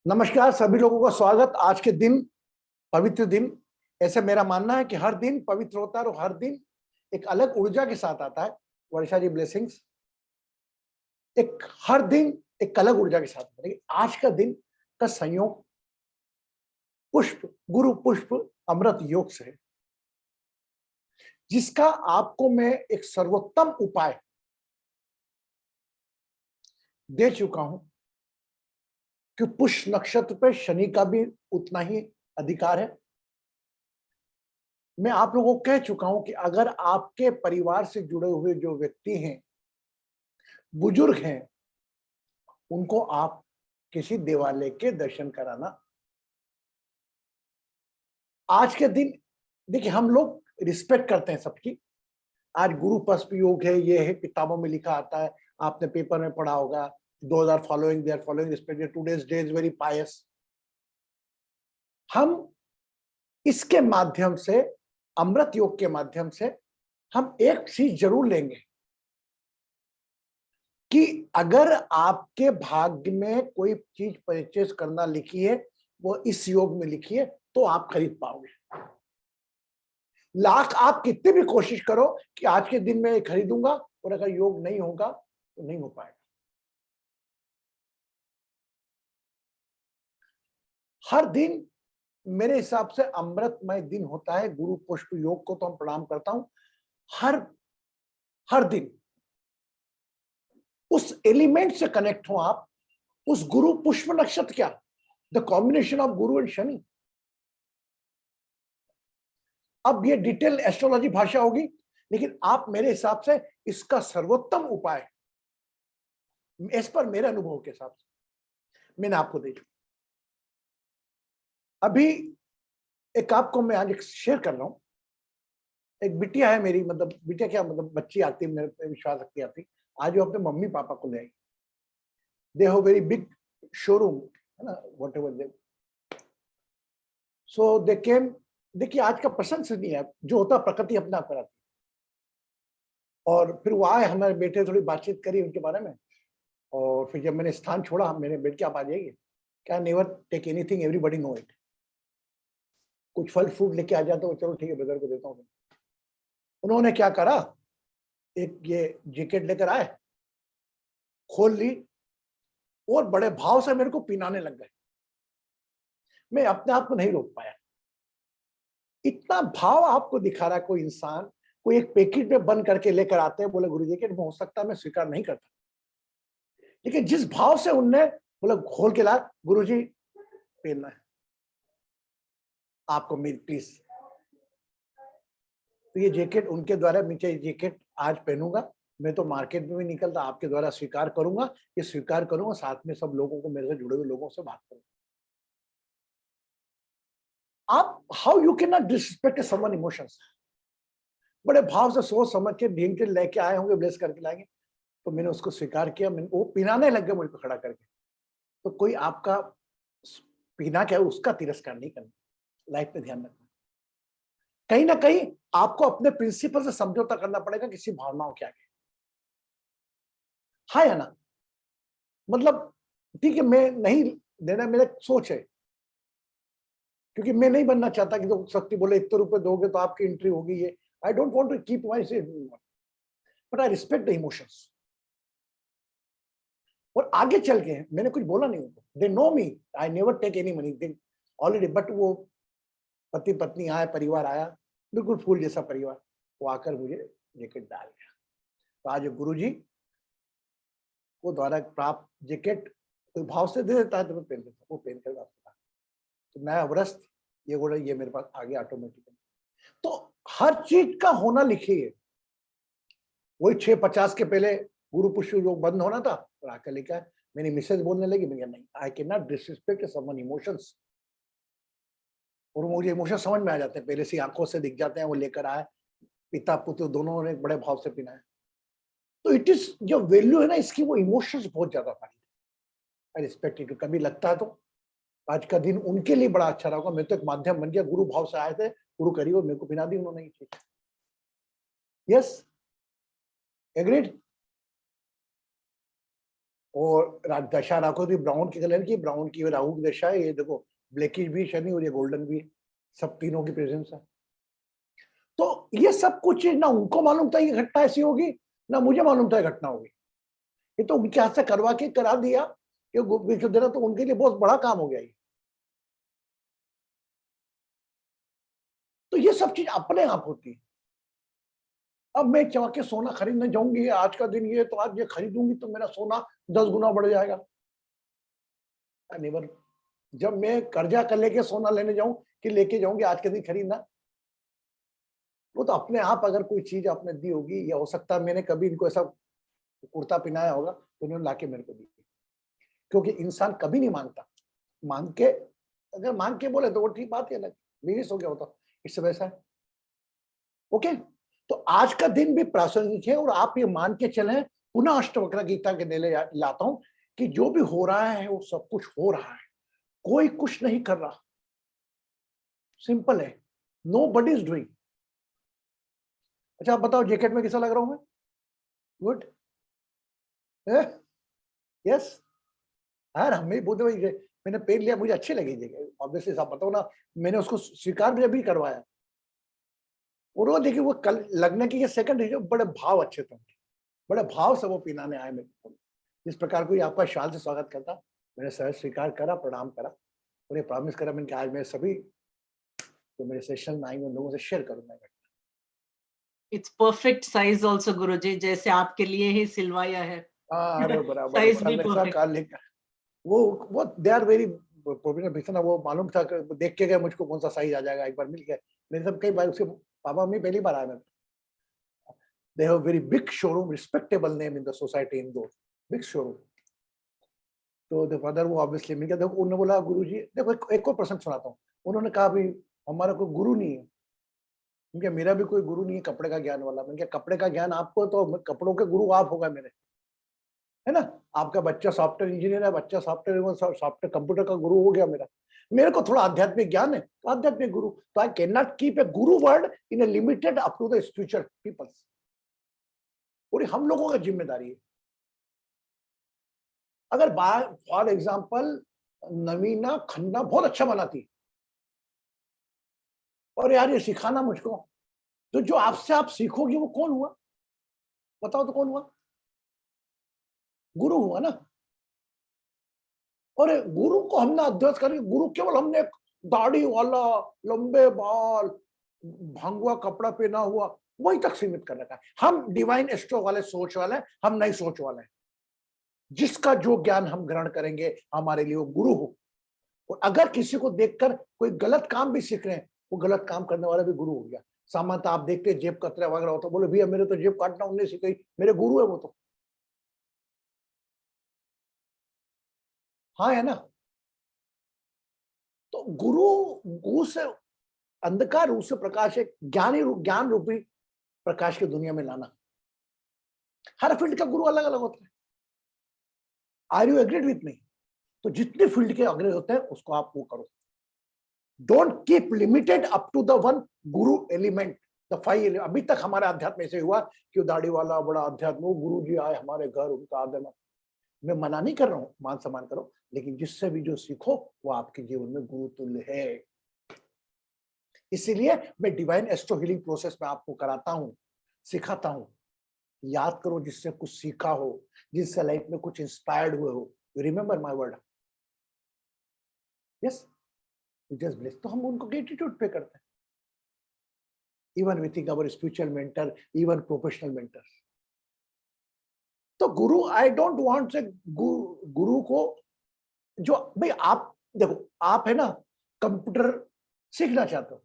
नमस्कार सभी लोगों का स्वागत। आज के दिन पवित्र दिन, ऐसा मेरा मानना है कि हर दिन पवित्र होता है और हर दिन एक अलग ऊर्जा के साथ आता है। वर्षा जी ब्लेसिंग्स, एक हर दिन एक अलग ऊर्जा के साथ आता है। लेकिन आज का दिन का संयोग पुष्प गुरु पुष्प अमृत योग से है, जिसका आपको मैं एक सर्वोत्तम उपाय दे चुका हूं कि पुष्य नक्षत्र पे शनि का भी उतना ही अधिकार है। मैं आप लोगों को कह चुका हूं कि अगर आपके परिवार से जुड़े हुए जो व्यक्ति हैं, बुजुर्ग हैं, उनको आप किसी देवालय के दर्शन कराना। आज के दिन देखिए, हम लोग रिस्पेक्ट करते हैं सबकी। आज गुरु पुष्प योग है, ये है, किताबों में लिखा आता है, आपने पेपर में पढ़ा होगा। Those are following, they are following respect, today's day is very pious. हम इसके माध्यम से, अमृत योग के माध्यम से, हम एक चीज जरूर लेंगे कि अगर आपके भाग्य में कोई चीज परचेज करना लिखी है, वो इस योग में लिखी है, तो आप खरीद पाओगे। लाख आप कितनी भी कोशिश करो कि आज के दिन में खरीदूंगा, और अगर योग नहीं होगा तो नहीं हो पाएगा। हर दिन मेरे हिसाब से अमृतमय दिन होता है। गुरु पुष्प योग को तो हम प्रणाम करता हूं। हर दिन उस एलिमेंट से कनेक्ट हो आप, उस गुरु पुष्प नक्षत्र, क्या the combination of Guru and Shani. अब ये डिटेल एस्ट्रोलॉजी भाषा होगी, लेकिन आप मेरे हिसाब से इसका सर्वोत्तम उपाय, इस पर मेरे अनुभव के हिसाब से मैंने आपको दे दिया। अभी एक आपको मैं आज शेयर कर रहा हूं। एक बिटिया है मेरी, मतलब बिटिया क्या, मतलब बच्ची आती है, मेरे पे विश्वास रखती आती। आज वो अपने मम्मी पापा को ले आई। They have very big showroom, है ना, वॉट एवर दे। सो दे केम। देखिए, आज का प्रसंग से नहीं है, जो होता प्रकृति अपने आप कराती। और फिर वो आए, हमारे बेटे थोड़ी बातचीत करी उनके बारे में। और फिर जब मैंने स्थान छोड़ा, मेरे बेटे आप आ जाइए, क्या never take anything, everybody know it. कुछ फल फ्रूट लेके आ जाता हूँ, चलो ठीक है, ब्रदर को देता हूँ। उन्होंने क्या करा, एक ये जैकेट लेकर आए, खोल ली और बड़े भाव से मेरे को पिनाने लग गए। मैं अपने आप को नहीं रोक पाया। इतना भाव आपको दिखा रहा है कोई इंसान, कोई एक पैकेट में बंद करके लेकर आते हैं, बोले गुरु जी के, हो सकता है मैं स्वीकार नहीं करता, लेकिन जिस भाव से उनने बोला खोल के ला, गुरु जी पहनना है आपको, मेरी प्लीज। तो ये जैकेट उनके द्वारा, मैं ये जैकेट आज पहनूंगा। मैं तो मार्केट में भी निकलता, आपके द्वारा स्वीकार करूंगा, ये स्वीकार करूंगा, साथ में सब लोगों को, मेरे से जुड़े हुए लोगों से बात करूंगा। आप how you can not disrespect someone emotions. बड़े भाव से सोच समझ के ढींग के लेके आए होंगे, ब्लेस करके लाएंगे। तो मैंने उसको स्वीकार किया। मैंने, वो पिनाने लग गए मुझे खड़ा करके। तो कोई आपका पीना क्या है, उसका तिरस्कार नहीं करना। लाइफ में ध्यान रखना, कहीं ना कहीं आपको अपने प्रिंसिपल से समझौता करना पड़ेगा किसी भावनाओं के आगे। हाँ या ना, मतलब ठीक है, मैं नहीं देना, मेरा सोच है, क्योंकि मैं नहीं बनना चाहता कि तो शक्ति बोले इतने रुपए दोगे तो आपकी एंट्री होगी। ये I don't want to keep my say, but I respect the emotions. और आगे चल के मैंने कुछ बोला नहीं उनको, they know me, I never take any money they already. बट वो पति पत्नी आए, परिवार आया, बिल्कुल फूल जैसा परिवार, वो आकर मुझे जैकेट डाल गया। तो आज गुरु जी को द्वारा प्राप्त जैकेट कोई भाव से दे देता है तो मैं पहन लेता हूँ, वो पहन कर वापस। तो नया वस्त्र, ये बोला, ये मेरे पास आ गया ऑटोमेटिकली। तो हर चीज का होना लिखी है। वही 6:50 के पहले गुरु पुष्प योग बंद होना था, और आकर लेकर आए। मेरी मिसेज बोलने लगी, मैं नहीं, आई can not disrespect someone emotions. और मुझे इमोशन समझ में आ जाते हैं, पहले से आंखों से दिख जाते हैं। वो लेकर आए, पिता पुत्र दोनों ने बड़े भाव से पीना है। तो इट इज, जो वैल्यू है ना इसकी, वो इमोशंस बहुत ज्यादा पानी। I respect it. कभी लगता है तो आज का दिन उनके लिए बड़ा अच्छा रहा। मैं तो एक माध्यम बन गया, गुरु भाव से आए थे, गुरु करी, और मेरे को पिना दी उन्होंने ये चीज। Yes, agreed. और दशा राखो भी ब्राउन की कलर की, ब्राउन की राहु की दशा है, ये देखो ब्लैकिश भी शनि और ये गोल्डन भी, सब तीनों की प्रेजेंस है। तो ये सब कुछ चीज ना उनको मालूम था ये घटना ऐसी होगी, ना मुझे मालूम था ये घटना होगी। ये तो उनके हाथ से करवा के करा दिया, ये विश्व देना तो उनके लिए बहुत बड़ा काम हो गया ये। तो ये सब चीज अपने आप होती है। अब मैं चाह के सोना खरीदने जाऊंगी, आज का दिन ये, तो आज ये खरीदूंगी तो मेरा सोना 10 गुना बढ़ जाएगा। नेवर। जब मैं कर्जा कर लेके सोना लेने जाऊं कि लेके जाऊंगी आज के दिन खरीदना, वो तो अपने आप अगर कोई चीज आपने दी होगी, या हो सकता है मैंने कभी इनको ऐसा कुर्ता पहनाया होगा तो उन्होंने लाके मेरे को दी। क्योंकि इंसान कभी नहीं मांगता, मांग के, अगर मांग के बोले तो वो ठीक बात है, अलग बिजनेस हो गया होता, इससे वैसा है। ओके, तो आज का दिन भी प्रासंगिक है, और आप ये मान के चलें, पुनः अष्टवक्र गीता के नेले लाता हूं कि जो भी हो रहा है वो सब कुछ हो रहा है, कोई कुछ नहीं कर रहा, सिंपल है, नो बडी इज डूइंग। अच्छा आप बताओ जैकेट में कैसा लग रहा हूं मैं? Good, yes. यार हमें बोलते भाई मैंने पहन लिया, मुझे अच्छी लगी जगह, ऑब्वियसली आप बताओ ना, मैंने उसको स्वीकार भी करवाया, और वो देखिए वो कल लगने की ये सेकंड है, बड़े भाव अच्छे थे, बड़े भाव से वो पहनाने आए मेरे को। जिस प्रकार कोई आपका शाल से स्वागत करता, मैंने सहज स्वीकार करा, प्रणाम करा, और ये प्रॉमिस करा मैंने कि आज मैं सभी जो मेरे सेशन में आएंगे उन लोगों से शेयर करूंगा। इट्स परफेक्ट साइज आल्सो गुरुजी, जैसे आपके लिए ही सिलवाया है। हाँ अरे बराबर, साइज भी ऐसा परफेक्ट। काल लेकर वो they are very professional person, वो मालूम था कि देख के गए मुझको कौन सा साइज आ जाएगा, एक बार मिल गया। मेरे सब कई बार उसके पापा मम्मी पहली बार आए मैं, they have a very big showroom, respectable name in the society in those big showroom. तो द फादर वो ऑब्वियसली मिल गया। देखो उन्होंने बोला गुरुजी, देखो एक और प्रसंग सुनाता हूँ। उन्होंने कहा भी हमारा कोई गुरु नहीं है, क्योंकि मेरा भी कोई गुरु नहीं है कपड़े का ज्ञान वाला। मैंने कहा कपड़े का ज्ञान आपको, तो कपड़ों के गुरु आप होगा मेरे, है ना। आपका बच्चा सॉफ्टवेयर इंजीनियर है, बच्चा सॉफ्टवेयर कंप्यूटर का गुरु हो गया मेरा। मेरे को थोड़ा आध्यात्मिक ज्ञान है, तो आध्यात्मिक गुरु। तो I can not keep a guru word in a limited up to the spiritual peoples. पूरी हम लोगों की जिम्मेदारी है। अगर फॉर एग्जाम्पल नवीना खन्ना बहुत अच्छा बनाती, और यार ये सिखाना मुझको, तो जो आपसे आप सीखोगे वो कौन हुआ? बताओ तो कौन हुआ? गुरु हुआ ना। और गुरु को हमने अध्ययन करें, गुरु केवल हमने एक दाढ़ी वाला, लंबे बाल, भंगुआ कपड़ा पहना हुआ, वही तक सीमित कर रखा है। हम डिवाइन एस्ट्रो वाले सोच वाले, हम नई सोच वाले हैं। जिसका जो ज्ञान हम ग्रहण करेंगे हमारे लिए वो गुरु हो। और अगर किसी को देखकर कोई गलत काम भी सीख रहे हैं, वो गलत काम करने वाला भी गुरु हो गया। सामान्यतः आप देखते हैं जेब कतरा वगैरह होता, बोले भैया मेरे तो जेब काटना उन्हें सीखी, मेरे गुरु है वो तो। हाँ है ना। तो गुरु से अंधकार रूप से प्रकाश, एक ज्ञान रूपी प्रकाश की दुनिया में लाना। हर फील्ड का गुरु अलग अलग होता है। Are you agreed with me? तो जितने फील्ड के अग्रज होते हैं उसको आप वो करो। Don't keep limited up to the one guru element, the 5 element. अभी तक हमारे अध्यात्म ऐसे हुआ कि दाढ़ी वाला बड़ा अध्यात्म, वो गुरु जी आए हमारे घर, उनका आदर। मैं मना नहीं कर रहा हूँ, मान सम्मान करो, लेकिन जिससे भी जो सीखो वो आपके जीवन में गुरु तुल्य है। इसीलिए मैं डिवाइन एस्ट्रो हीलिंग प्रोसेस में आपको कराता हूं, सिखाता हूं। याद करो जिससे कुछ सीखा हो, जिससे लाइफ में कुछ इंस्पायर्ड हुए हो। You remember my word? Yes, you just bless. तो हम उनको ग्रेटिट्यूड पे करते हैं, even we think our spiritual mentor, even professional mentors. तो गुरु, आई डोंट वांट से गुरु को, जो भाई आप देखो, आप है ना कंप्यूटर सीखना चाहते हो,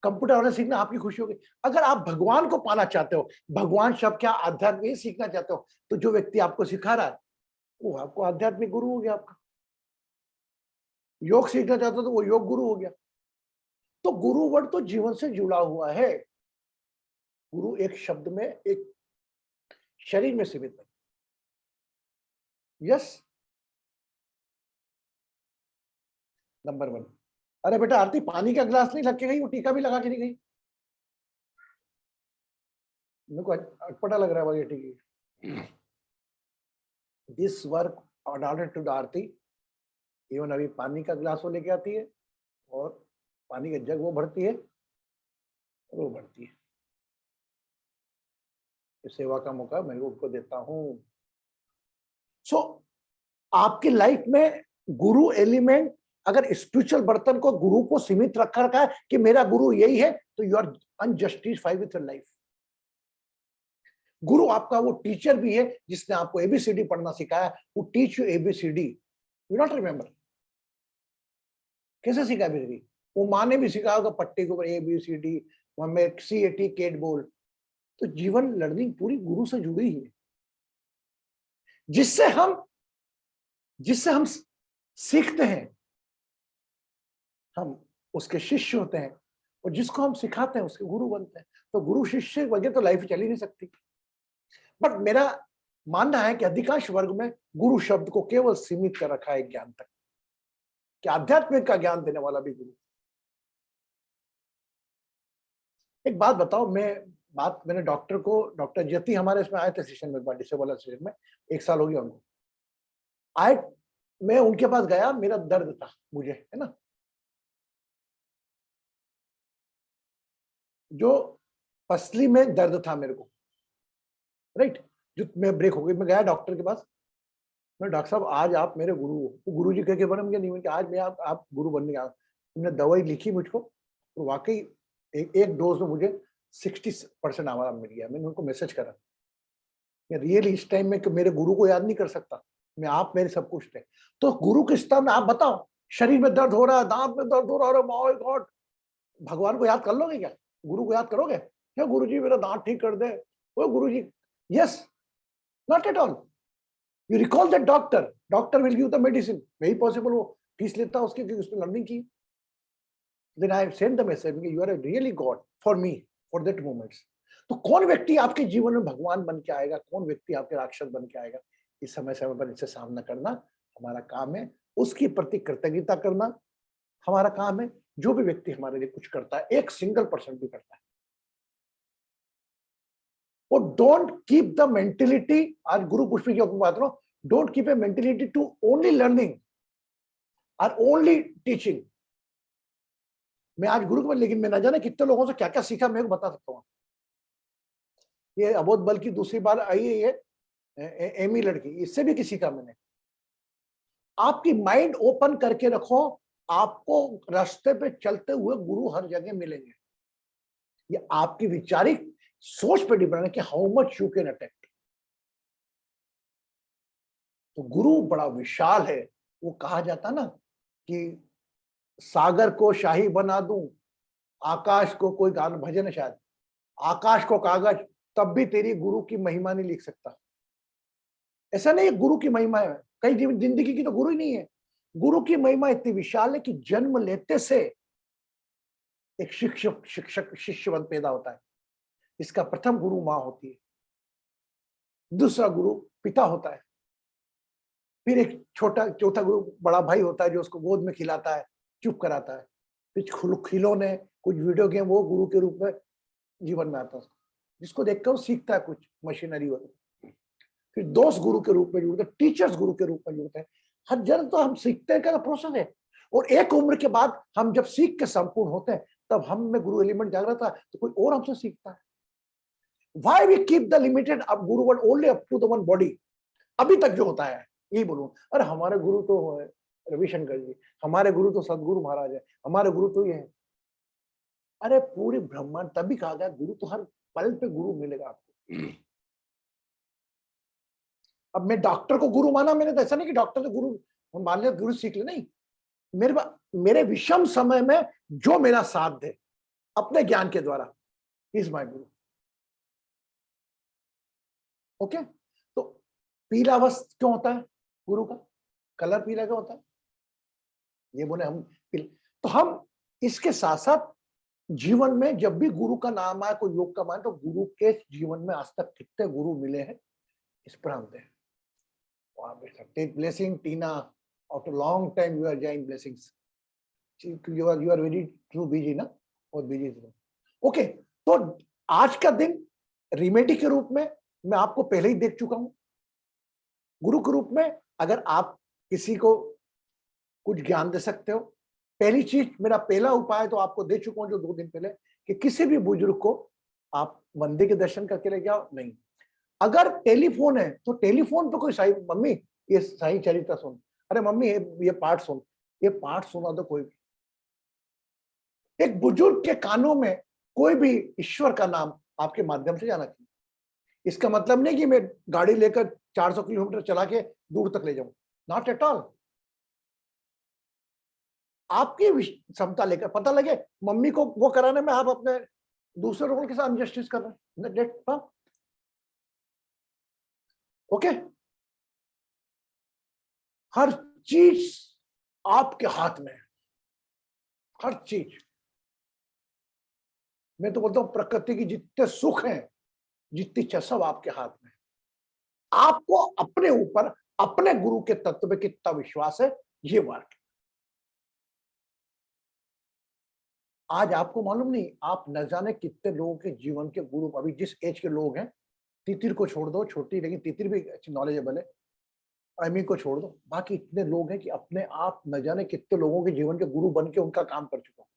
कंप्यूटर वाले सीखना आपकी खुशी होगी। अगर आप भगवान को पाना चाहते हो, भगवान शब्द क्या आध्यात्मिक सीखना चाहते हो, तो जो व्यक्ति आपको सिखा रहा है वो आपको आध्यात्मिक गुरु हो गया। आपका योग सीखना चाहते हो तो वो योग गुरु हो गया। तो गुरु वर्ड तो जीवन से जुड़ा हुआ है। गुरु एक शब्द में, एक शरीर में सीमित नहीं। Yes, number 1। अरे बेटा आरती पानी का ग्लास नहीं लग के गई, वो टीका भी लगा के नहीं गई। मेरे को अटपटा लग रहा है ये टीका। This work order to the aarti, even अभी पानी का गिलास वो लेके आती है और पानी का जग वो भरती है और वो भरती है। इस सेवा का मौका मैं उनको देता हूँ। सो आपकी लाइफ में गुरु एलिमेंट, अगर स्पिरिचुअल बर्तन को गुरु को सीमित रखा रखा है कि मेरा गुरु यही है, तो you are unjustified with your life. Guru आपका वो टीचर भी है जिसने आपको एबीसीडी पढ़ना सिखाया, वो teach you A B C D, you not remember. कैसे सिखाया एबीसीडी? वो माँ ने भी सिखाया होगा पट्टी के ऊपर एबीसीडी, में CAT केट बोल। तो जीवन लर्निंग पूरी गुरु से जुड़ी ही है, जिससे हम सीखते हैं, हम उसके शिष्य होते हैं, और जिसको हम सिखाते हैं उसके गुरु बनते हैं। तो गुरु शिष्य के बगैर तो लाइफ चल ही नहीं सकती। बट मेरा मानना है कि अधिकांश वर्ग में गुरु शब्द को केवल सीमित कर रखा है ज्ञान तक, कि आध्यात्मिक का ज्ञान देने वाला भी गुरु। एक बात बताओ, मैंने डॉक्टर ज्योति हमारे इसमें आए थे सेशन में, एक बार डिसेबल सेशन में, 1 साल हो गया उनको आए। मैं उनके पास गया, मेरा दर्द था मुझे, है ना, जो पसली में दर्द था मेरे को, राइट, जो मैं ब्रेक हो गई। मैं गया डॉक्टर के पास, मैं, डॉक्टर साहब आज आप मेरे गुरु हो। वो गुरु जी कह के बने मुझे, नहीं, आज मैं आप गुरु बनने गया। उन्होंने दवाई लिखी मुझको, और वाकई एक डोज में मुझे 60% आराम मिल गया। मैंने उनको मैसेज करा, मैं रियली इस टाइम में मेरे गुरु को याद नहीं कर सकता, मैं आप मेरे सब कुछ थे। तो गुरु के स्थान में आप बताओ, शरीर में दर्द हो रहा है, दांत में दर्द हो रहा है, माय गॉड, भगवान को याद कर लोगे क्या? गुरु को याद करोगे क्या? गुरु जी मेरा दांत ठीक कर दे, वो गुरु ji, yes, not at all. You recall that doctor will give the medicine, very possible वो फीस लेता उसकी, क्योंकि उसने लर्निंग की। Then I send the message, you are really god for me for that moments. तो कौन व्यक्ति आपके जीवन में भगवान बन के आएगा, कौन व्यक्ति आपके राक्षस बन के आएगा, इस समय पर इससे सामना करना हमारा काम है। उसकी प्रति कृतज्ञता करना हमारा काम है। जो भी व्यक्ति हमारे लिए कुछ करता है, 1% भी करता है, और डोंट कीप द मेंटेलिटी, आज गुरु पुष्पी की बात करो, don't keep a mentality to only learning और ओनली टीचिंग। मैं आज गुरु को, लेकिन मैं न जाने कितने लोगों से क्या क्या सीखा, मैं बता सकता हूँ। ये अबोध बल की दूसरी बार आई है, ये एमी लड़की, इससे भी किसी का मैंने। आपकी माइंड ओपन करके रखो, आपको रास्ते पे चलते हुए गुरु हर जगह मिलेंगे। ये आपकी वैचारिक सोच पे डिपेंड है कि हाउ मच यू कैन अटेक्ट। तो गुरु बड़ा विशाल है। वो कहा जाता ना कि सागर को शाही बना दूं, आकाश को, कोई गाना भजन है शायद, आकाश को कागज, तब भी तेरी गुरु की महिमा नहीं लिख सकता। ऐसा नहीं है गुरु की महिमा है, कई जिंदगी की तो गुरु ही नहीं है। गुरु की महिमा इतनी विशाल है कि जन्म लेते से एक शिक्षक शिष्यवंत पैदा होता है। इसका प्रथम गुरु माँ होती है, दूसरा गुरु पिता होता है, फिर एक चौथा गुरु बड़ा भाई होता है जो उसको गोद में खिलाता है, चुप कराता है। फिर खिलौने, कुछ वीडियो गेम, वो गुरु के रूप में जीवन में आता है, जिसको देखकर वो सीखता है कुछ मशीनरी वगैरह। फिर दोस्त गुरु के रूप में जुड़ते हैं, टीचर्स गुरु के रूप में जुड़ते हैं। हर जन तो हम सीखते हैं का प्रोसेस है। और एक उम्र के बाद हम जब सीख के संपूर्ण होते हैं, तब हम में गुरु एलिमेंट जागृत था, तो कोई और हमसे सीखता है। Why we keep the limited up guru but only up to the one body? अभी तक जो होता है, यही बोलूं, अरे हमारे गुरु तो रविशंकर जी, हमारे गुरु तो सदगुरु महाराज है, हमारे गुरु तो ये है। अरे पूरी ब्रह्मांड, तभी कहा गया गुरु तो हर पल पे गुरु मिलेगा आपको। अब मैं डॉक्टर को गुरु माना, मैंने तो ऐसा नहीं कि डॉक्टर से गुरु हम मान लिया, गुरु सीख ले, नहीं। मेरे विषम समय में जो मेरा साथ दे अपने ज्ञान के द्वारा, इज माय गुरु। ओके, तो पीला वस्त्र क्यों होता है गुरु का? कलर पीला क्यों होता है? ये बोले हम तो हम इसके साथ साथ जीवन में जब भी गुरु का नाम आए, कोई योग का मान, तो गुरु के जीवन में आज तक कितने गुरु मिले हैं, इस पर हम दें। Take blessing, Tina. After long time, you are enjoying blessings. You are very true busy ना, बहुत busy। ओके, तो आज का दिन रेमेडी के रूप में मैं आपको पहले ही देख चुका हूं। गुरु के रूप में अगर आप किसी को कुछ ज्ञान दे सकते हो, पहली चीज, मेरा पहला उपाय तो आपको दे चुका हूं जो 2 दिन पहले, कि किसी भी बुजुर्ग को आप मंदिर के दर्शन करके ले जाओ। नहीं, अगर टेलीफोन है तो टेलीफोन पे कोई साई, मम्मी ये साई चरित्र सुन, अरे मम्मी ये पाठ सुन, ये पाठ सुना दो। कोई भी एक बुजुर्ग के कानों में कोई भी ईश्वर का नाम आपके माध्यम से जाना चाहिए। इसका मतलब नहीं कि मैं गाड़ी लेकर 400 किलोमीटर चला के दूर तक ले जाऊं, नॉट एट ऑल। आपकी क्षमता लेकर, पता लगे मम्मी को वो कराने में आप अपने दूसरे लोगों के साथ अनजस्टिस कर रहे हैं। ओके, हर चीज आपके हाथ में है, हर चीज। मैं तो बोलता हूं प्रकृति की जितने सुख हैं, जितनी इच्छा, सब आपके हाथ में है। आपको अपने ऊपर, अपने गुरु के तत्व पे कितना विश्वास है, ये वर्क। आज आपको मालूम नहीं, आप न जाने कितने लोगों के जीवन के गुरु, अभी जिस एज के लोग हैं, तितिर को छोड़ दो, छोटी, लेकिन तितिर भी अच्छी नॉलेजेबल है, एमी को छोड़ दो, बाकी इतने लोग हैं कि अपने आप न जाने कितने लोगों के जीवन के गुरु बन के उनका काम कर चुका हूं।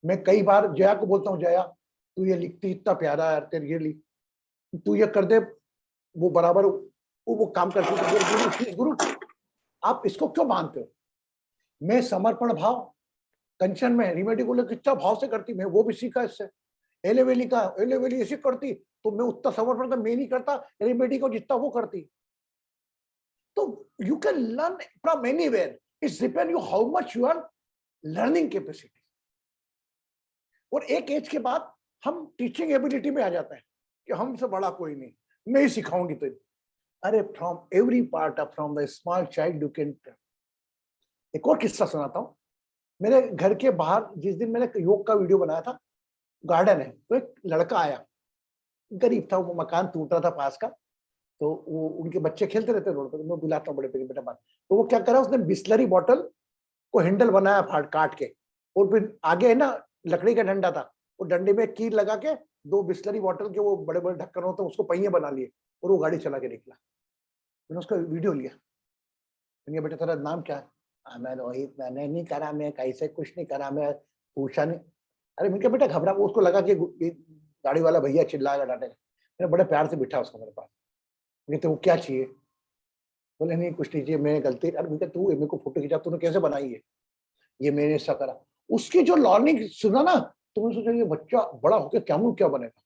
मैं कई बार जया को बोलता हूँ, जया तू ये लिखती इतना प्यारा है, तेरे ये लिख, तू ये कर दे, वो बराबर वो काम करती है। गुरु गुरु, आप इसको क्यों मानते हो? मैं समर्पण भाव, कंचन में रिमेडी को लेकर कितना भाव से करती, मैं वो भी सीखा इससे। एलेवेली का, एलेवेली ऐसी करती तो मैं उतना समर्पण तो मैं नहीं करता रिमेडी को जितना वो करती। तो you can learn from anywhere, it's depend you how much you are learning capacity. और एक एज के बाद हम टीचिंग एबिलिटी में आ जाते हैं कि हमसे बड़ा कोई नहीं, मैं ही सिखाऊंगी तो। अरे from every part of, from the small child you can. एक और किस्सा सुनाता हूँ। मेरे घर के बाहर जिस दिन मैंने योग का वीडियो बनाया था, गार्डन है, तो एक लड़का आया, गरीब था, वो मकान टूट रहा था पास का, तो वो उनके बच्चे खेलते रहते रोड पर, तो मैं बुलाता हूँ बड़े बेटा बात। तो वो क्या करा, उसने बिस्लरी बॉटल को हैंडल बनाया फाड़ काट के, और फिर आगे है ना लकड़ी का डंडा था, वो डंडे में कील लगा के 2 बिस्लरी बॉटल के वो बड़े बड़े ढक्कन होते हैं, उसको पहिए बना लिए, और वो गाड़ी चला के निकला। मैंने उसका वीडियो लिया। मैंने कहा बेटा तेरा नाम क्या है? मैं रोहित, मैंने नहीं करा, मैं कैसे कुछ नहीं करा, मैं पूछा नहीं। अरे मैंने कहा बेटा घबरा, वो उसको लगा कि गाड़ी वाला भैया चिल्लाएगा डांटेगा। मैंने बड़े प्यार से बिठा उसको मेरे पास। मैंने तो वो क्या चाहिए? बोले नहीं कुछ नहीं चाहिए, मैं गलती। अरे मैंने तू मेरे को फोटो खींचा, तूने कैसे बनाई है? ये मैंने ऐसा करा। उसकी जो लर्निंग सुना ना, तो मैंने सोचा ये बच्चा बड़ा होकर क्या बनेगा।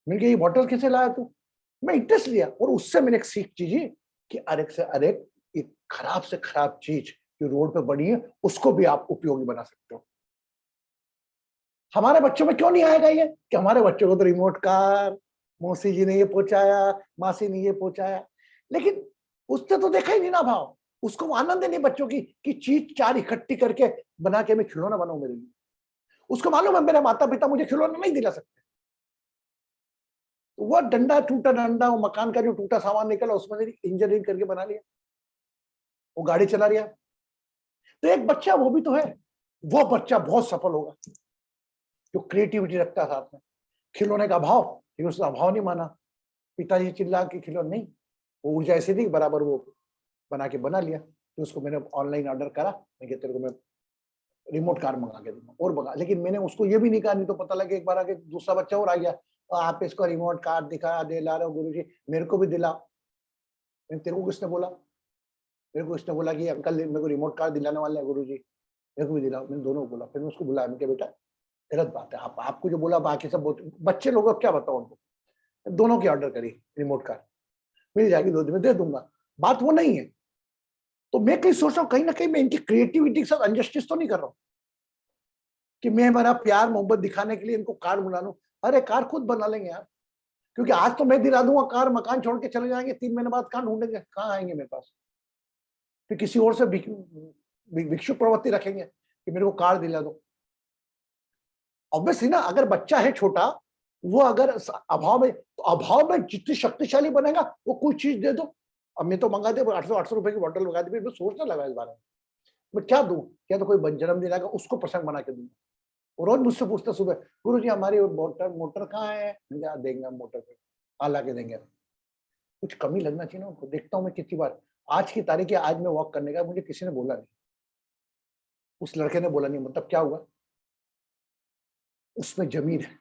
मैंने कहा ये बॉटल कैसे लाया तू? मैं इंटरेस्ट लिया, और उससे मैंने एक सीख चीजी कि अरे से अरे, एक खराब से खराब चीज जो रोड पे बनी है उसको भी आप उपयोगी बना सकते हो। हमारे बच्चों में क्यों नहीं आएगा ये कि हमारे बच्चों को तो रिमोट कार, मौसी जी ने ये पहुंचाया, मासी ने ये पहुंचाया, लेकिन उसने तो देखा ही नहीं ना भाव। उसको वो आनंद है नहीं बच्चों की कि चीज 4 इकट्ठी करके बना के मैं खिलौना बनाऊं मेरे लिए। उसको मालूम है मेरे माता पिता मुझे खिलौना नहीं दिला सकते। वो डंडा, टूटा डंडा, वो मकान का जो टूटा सामान निकला उसमें इंजीनियरिंग करके बना लिया, वो गाड़ी चला लिया। तो एक बच्चा वो भी तो है, वो बच्चा बहुत सफल होगा जो क्रिएटिविटी रखता है साथ में। खिलौने का अभाव, लेकिन उसका अभाव नहीं माना, पिताजी चिल्ला के खिलौने नहीं, वो ऊर्जा ऐसी थी बराबर वो बना लिया। तो उसको मैंने ऑनलाइन ऑर्डर करा, मैं तेरे को मैं रिमोट कार मंगा के दूंगा और बगा। लेकिन मैंने उसको ये भी नहीं कहा, नहीं तो पता लगे एक बार आके दूसरा बच्चा और आ गया, आप इसको रिमोट कार दिखा दिला रहे हो गुरुजी, मेरे को भी दिला। तेरे को किसने बोला? मेरे को इसने बोला कि अंकल मेरे को रिमोट कार दिलाने वाले हैं गुरुजी, मेरे को भी दिलाओ। मैंने दोनों को बोला। फिर मैं उसको बुलाया, मैं बेटा गलत बात है, आपको जो बोला बाकी सब बच्चे लोगों को क्या बताओ उनको। दोनों की ऑर्डर करी रिमोट कार, मिल जाएगी 2 दिन में, दे दूंगा। बात वो नहीं है। तो मैं कहीं सोच रहा हूँ कहीं ना कहीं मैं इनकी क्रिएटिविटी के साथ अनजस्टिस तो नहीं कर रहा हूँ कि मैं मेरा प्यार मोहब्बत दिखाने के लिए इनको कार बना लूं। अरे कार खुद बना लेंगे यार, क्योंकि आज तो मैं दिला दूंगा कार, मकान छोड़ के चले जाएंगे, 3 महीने बाद कहाँ ढूंढेंगे, कहाँ आएंगे मेरे पास? फिर किसी और से भिक्षुक प्रवृत्ति रखेंगे कि मेरे को कार दिला दो। ऑब्वियसली ना, अगर बच्चा है छोटा, वो अगर अभाव में, तो अभाव में जितनी शक्तिशाली बनेगा वो कोई चीज दे दो। अब मैं तो मंगा दे 800 रुपए की बॉटल लगा दी, फिर मैं सोचने लगा इस बारे में मैं क्या दूं, क्या तो कोई जन्मदिन आएगा उसको प्रसंग बना के दूंगा। और रोज मुझसे पूछता सुबह, गुरु जी हमारी मोटर मोटर कहाँ है? देंगे हम मोटर पे। हाँ ला के देंगे, कुछ कमी लगना चाहिए ना उनको। देखता हूँ मैं कितनी बार, आज की तारीख है, आज मैं वॉक करने का, मुझे किसी ने बोला नहीं, उस लड़के ने बोला नहीं, मतलब क्या हुआ, उसमें जमीन है,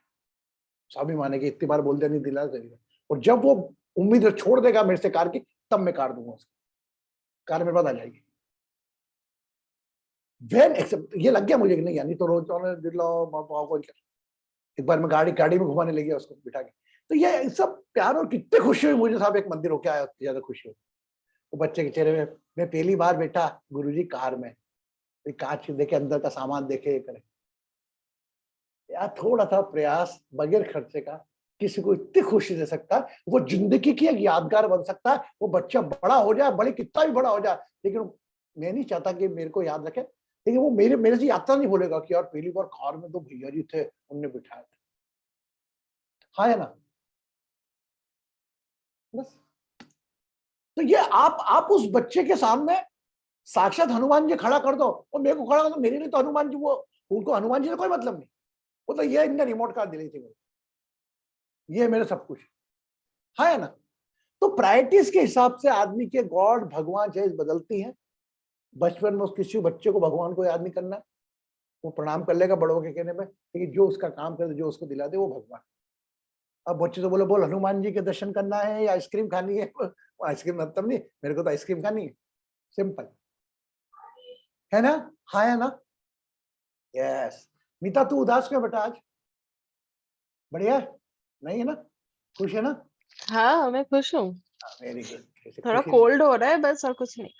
स्वाभिमान है कि इतनी बार बोल दिया नहीं दिला देगा, और जब वो उम्मीद छोड़ देगा मेरे से कार की, तब मैं कार दूंगा उसको, कार मेरे पास आ जाएगी। वेन एक्सेप्ट, ये लग गया मुझे कि नहीं यानी तो रोज दिलाओ, एक बार मैं गाड़ी में घुमाने लग गया उसको बिठा के। तो ये सब प्यार, और कितनी खुशी हुई मुझे साहब, एक मंदिर होके आया, उतनी ज्यादा खुशी हुई वो बच्चे के चेहरे में। मैं पहली बार बैठा गुरुजी कार में, कांच देखे, अंदर का सामान देखे करे, यार थोड़ा सा प्रयास बगैर खर्चे का किसी को इतनी खुशी दे सकता है, वो जिंदगी की एक यादगार बन सकता है। वो बच्चा बड़ा हो जाए, भले कितना भी बड़ा हो जाए, लेकिन मैं नहीं चाहता कि मेरे को याद रखे, लेकिन वो मेरे से यात्रा नहीं भूलेगा कि यार पहली बार कार में तो भैया जी थे, उनने बिठाया था। हाँ है ना, बस। तो ये आप उस बच्चे के सामने साक्षात हनुमान जी खड़ा कर दो, और मेरे को खड़ा कर दो, मेरे लिए तो हनुमान जी, वो उनको हनुमान जी से कोई मतलब नहीं, वो तो ये इनने रिमोट कार दिली थी, ये मेरे सब कुछ। हाँ है ना। तो प्रायोरिटीज के हिसाब से आदमी के गॉड भगवान चीज बदलती है। बचपन में उस किसी बच्चे को भगवान को याद नहीं करना, वो प्रणाम कर लेगा बड़ों के कहने पे, लेकिन जो उसका काम करे, जो उसको दिला दे, वो भगवान। अब बच्चे तो बोल हनुमान जी के दर्शन करना है या आइसक्रीम खानी है, आइसक्रीम मतलब नहीं, मेरे को तो आइसक्रीम खानी है, सिंपल है ना। हाँ है ना, यस। मीता तू उदास क्यों बेटा आज, बढ़िया नहीं है ना, खुश है ना। हाँ मैं खुश हूँ। Very good. थोड़ा कोल्ड हो रहा है बस, और कुछ नहीं।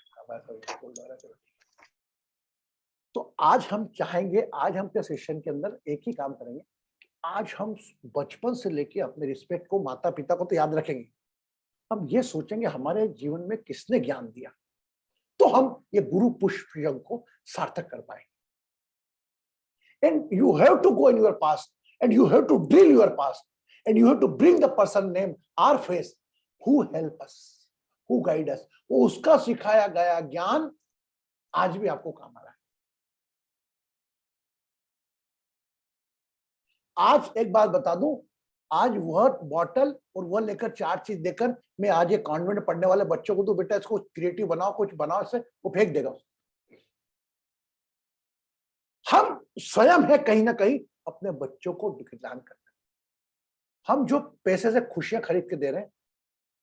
तो आज हम चाहेंगे, आज हम के सेशन के अंदर एक ही काम करेंगे, आज हम बचपन से लेके अपने रिस्पेक्ट को, माता पिता को तो याद रखेंगे, हम ये सोचेंगे हमारे जीवन में किसने ज्ञान दिया, तो हम ये गुरु पुष्प यज्ञ को सार्थक कर पाएंगे। And you have to go in your past, and you have to drill your past, and you have to bring the person name our face who help us, who guide us. वो उसका सिखाया गया ज्ञान आज भी आपको काम आ रहा है। आज एक बात बता दूं, आज वह बॉटल और वह लेकर 4 चीज देकर मैं आज ये कॉन्वेंट में पढ़ने वाले बच्चों को तो बेटा इसको क्रिएटिव बनाओ, कुछ बनाओ, इससे वो फेंक देगा। हम स्वयं है कहीं ना कहीं अपने बच्चों को विकलांग करना। हम जो पैसे से खुशियां खरीद के दे रहे हैं,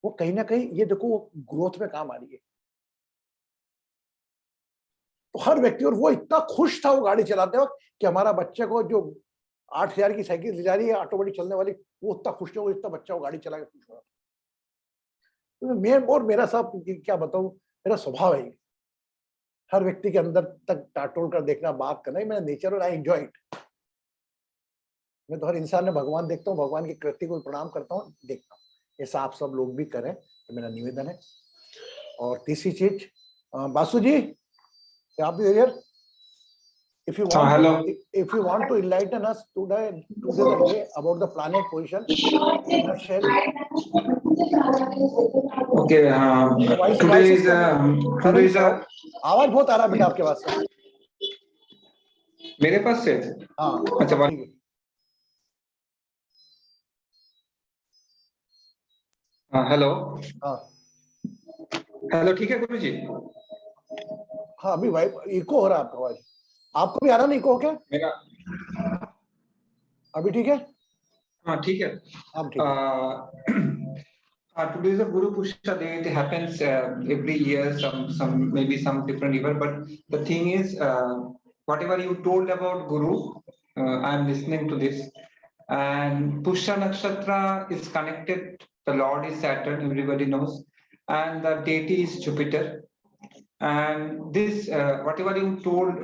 वो कहीं ना कहीं ये देखो वो ग्रोथ में काम आ रही है। तो हर व्यक्ति, और वो इतना खुश था वो गाड़ी चलाते वक्त कि हमारा बच्चे को जो 8,000 की साइकिल जा रही है ऑटोमेटिक चलने वाली, वो उतना खुश हो, इतना बच्चा वो गाड़ी चला के खुश हो रहा था। तो मैं और मेरा सब क्या बताऊं, मेरा स्वभाव है, हर व्यक्ति के अंदर तक टाटोल कर देखना, बात करना, ही मेरा नेचर, और आई एंजॉय इट। मैं तो हर इंसान में भगवान देखता हूँ, भगवान की कृति को प्रणाम करता हूँ, देखता हूँ, ऐसा आप सब लोग भी करें, तो मेरा निवेदन है। और तीसरी चीज, बासु जी, आप भी here? If you want, hello. if you want to enlighten us today the day about the planet position, in a nutshell. Okay. Today is a. आवाज बहुत आ रहा है बेटा आपके पास से। मेरे पास से? हाँ अच्छा, ठीक है। हेलो। हाँ हेलो, ठीक है गुरुजी। हाँ अभी भाई इको हो रहा है आपका आवाज, आपको भी आ रहा नहीं इको क्या? मेरा अभी ठीक है? हाँ ठीक है। अब ठीक है। Today is a Guru Pushpa Day. It happens every year, some different event. But the thing is, whatever you told about Guru, I am listening to this. And Pushpa Nakshatra is connected. The Lord is Saturn, everybody knows, and the deity is Jupiter. And this, whatever you told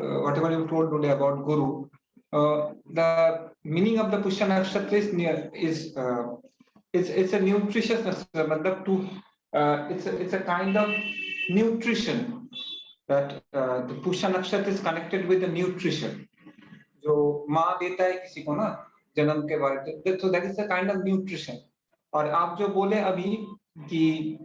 today about Guru, the meaning of the Pushpa Nakshatra is it's a nutritious, it's a kind of nutrition that the Pushpa Nakshatra is connected with the nutrition. जो माँ देता है किसी को ना जन्म के बाद, so that is a kind of nutrition. और आप जो बोले अभी कि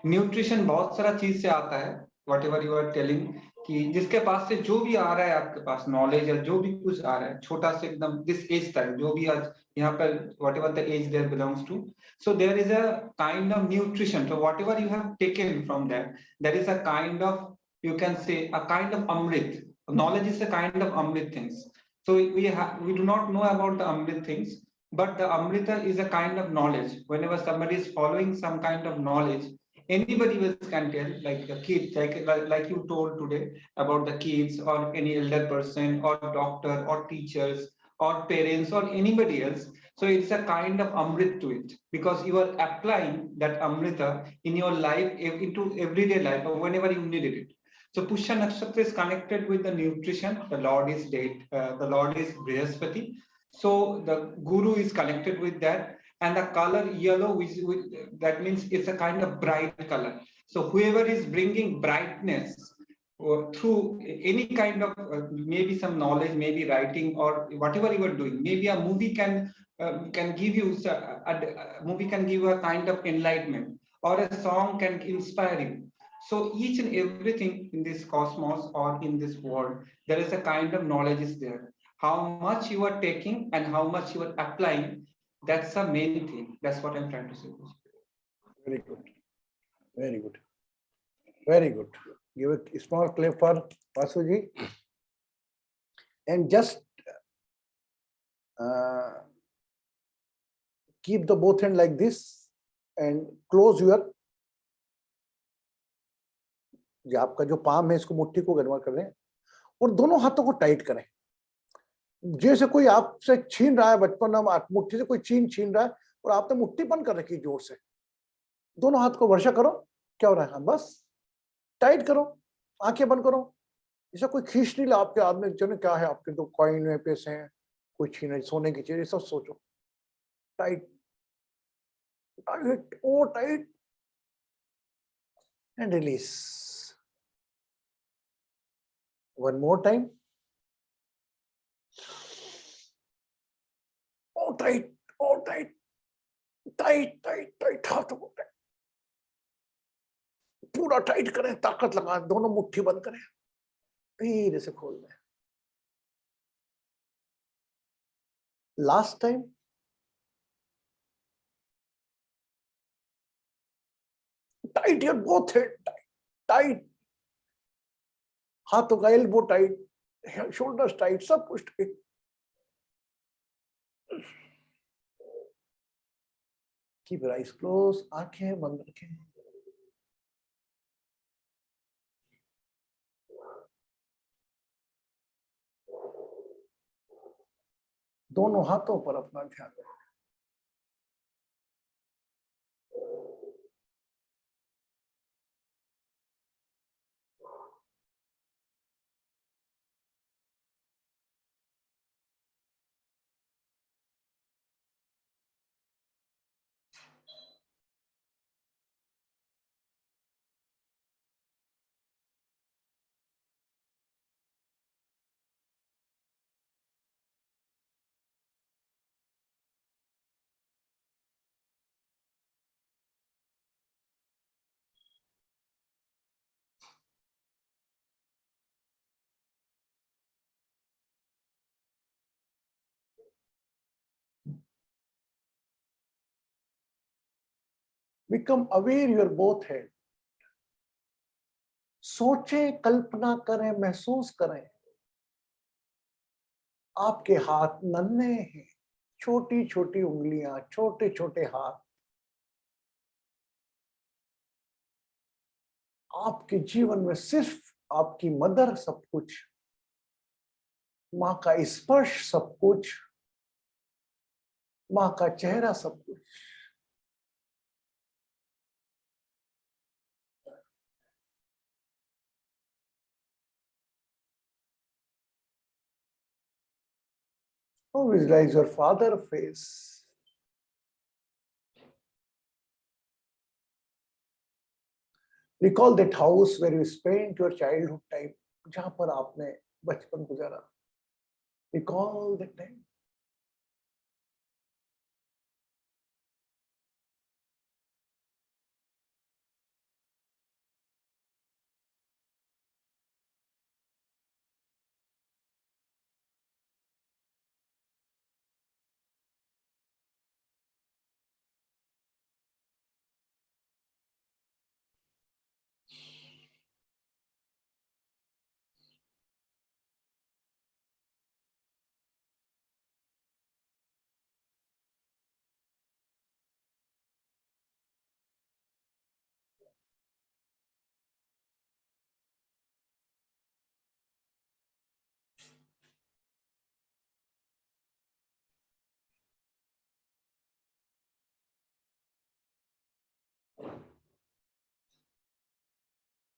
न्यूट्रिशन बहुत सारा चीज से आता है, whatever you are telling, कि जिसके पास से जो भी आ रहा है आपके पास नॉलेज या जो भी कुछ आ रहा है छोटा से एकदम दिस एज तक जो भी आज यहाँ पर whatever the age there belongs to, so there is a kind of nutrition, so whatever you have taken from that, there is a kind of, you can say, a kind of amrit. Knowledge is a kind of amrit things. So we do not know about the amrit things, but the amrita is a kind of knowledge. Whenever somebody is following some kind of knowledge, anybody else can tell, like a kid, like you told today about the kids or any elder person or doctor or teachers or parents or anybody else. So it's a kind of amrit to it, because you are applying that amrita in your life, into everyday life or whenever you needed it. So Pushya Nakshatra is connected with the nutrition. The Lord is date, the Lord is Brihaspati. So the Guru is connected with that. And the color yellow, which that means it's a kind of bright color. So whoever is bringing brightness through any kind of maybe some knowledge, maybe writing or whatever you are doing, maybe a movie can give you a movie can give you a kind of enlightenment, or a song can inspire you. So each and everything in this cosmos or in this world, there is a kind of knowledge is there. How much you are taking and how much you are applying, that's the main thing. That's what I'm trying to say. Very good. Very good. Very good. Give a small clap for Vasuji. And just keep the both hand like this and close your, जो आपका जो palm है इसको मुट्ठी को convert कर दें और दोनों हाथों को टाइट करें। जैसे कोई आपसे छीन रहा है, बचपन में मुट्ठी से कोई छीन रहा है और आपने मुट्ठी बंद कर रखी जोर से, दोनों हाथ को वर्षा करो। क्या हो रहा है? बस टाइट करो, आंखें बंद करो। ऐसा कोई खींच नहीं ला आपके आदमी, जो क्या है आपके तो कॉइन है, पैसे हैं, कोई छीने, सोने की चीज, सब सोचो। Tight tight oh tight and release. One more time. Oh tight tight tight tight, हाथों को टाइट, पूरा टाइट करें, ताकत लगा, दोनों मुट्ठी बंद करें, धीरे से खोल दें। Last time. Tight your both head, tight, हाथों का एल्बो टाइट, शोल्डर्स टाइट, सब कुछ tight. Keep your eyes close, आंखें बंद रखें। दोनों हाथों पर अपना ध्यान रखें। Become aware your both head. सोचें, कल्पना करें, महसूस करें, आपके हाथ नन्हे हैं, छोटी छोटी उंगलियां, छोटे छोटे हाथ, आपके जीवन में सिर्फ आपकी मदर सब कुछ, माँ का स्पर्श सब कुछ, माँ का चेहरा सब कुछ। Oh, visualize your father face. Recall that house where you spent your childhood time, जहां पर आपने बचपन गुजारा। Recall that time.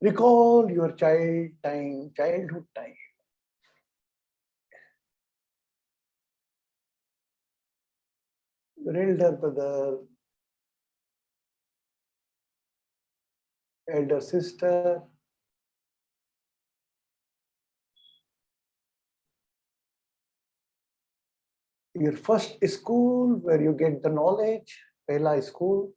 Recall your childhood time. Your elder brother, elder sister, your first school where you get the knowledge, pehla school.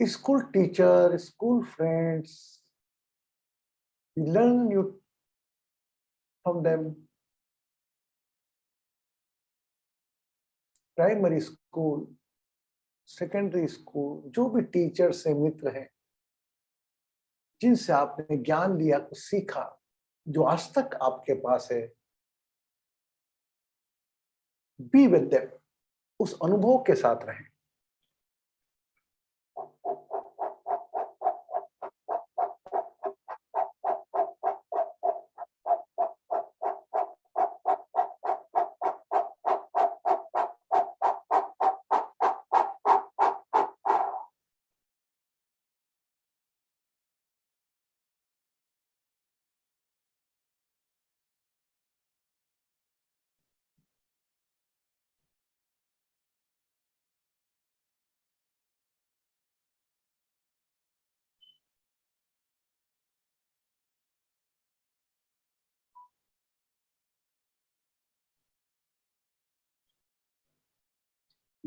School teacher, school friends, you learn you from them. Primary school, secondary school, जो भी teacher से मित्र हैं, जिनसे आपने ज्ञान लिया, कुछ सीखा, जो आज तक आपके पास है, बी विद देम, उस अनुभव के साथ रहें.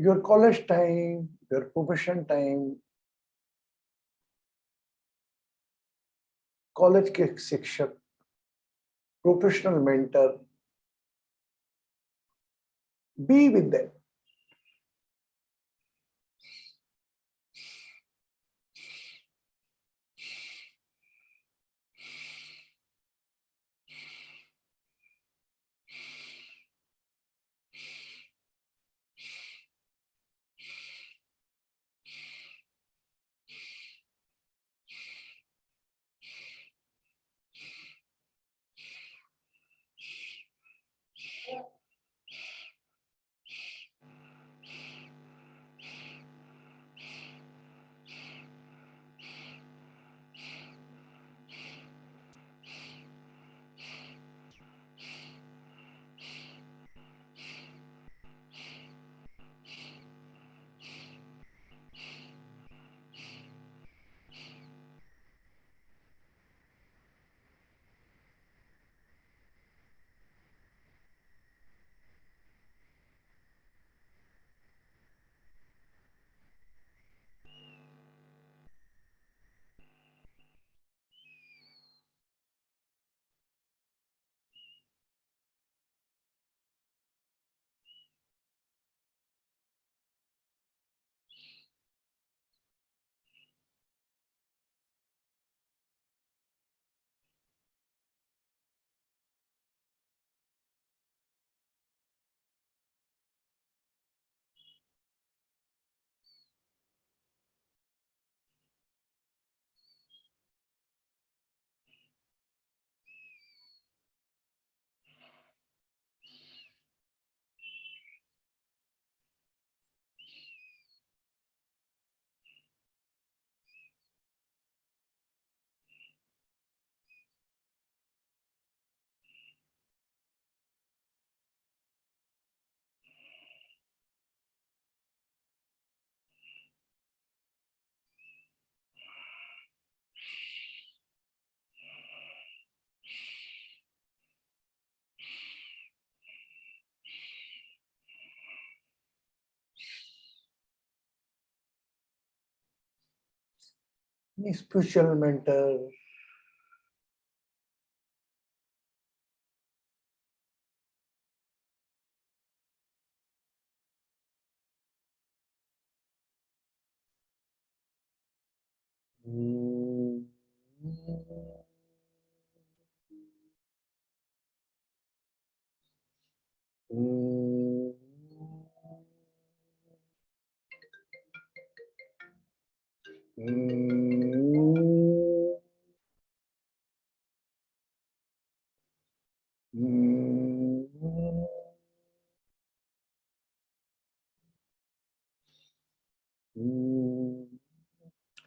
Your college time, your profession time, college के शिक्षक, professional mentor, be with them. Spiritual mentor,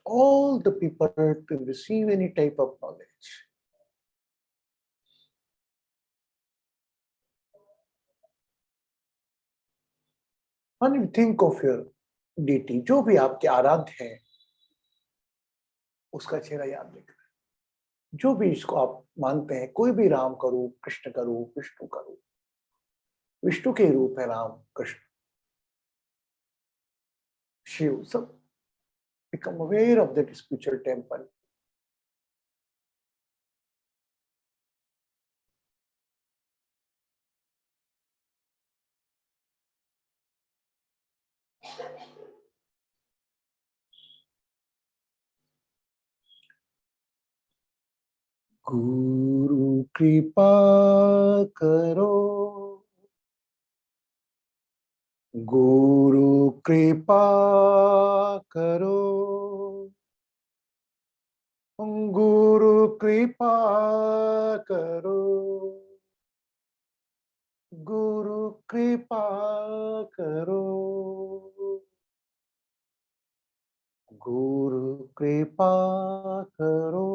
all the people to receive any type of knowledge. When you think of your deity, जो भी आपके आराध्य हैं, उसका चेहरा याद रखना। जो भी इसको आप मानते हैं, कोई भी राम का रूप, कृष्ण का रूप, विष्णु का रूप, विष्णु के रूप है राम, कृष्ण, शिव, सब become aware of that spiritual temple. गुरु कृपा करो, गुरु कृपा करो, गुरु कृपा करो, गुरु कृपा करो, गुरु कृपा करो,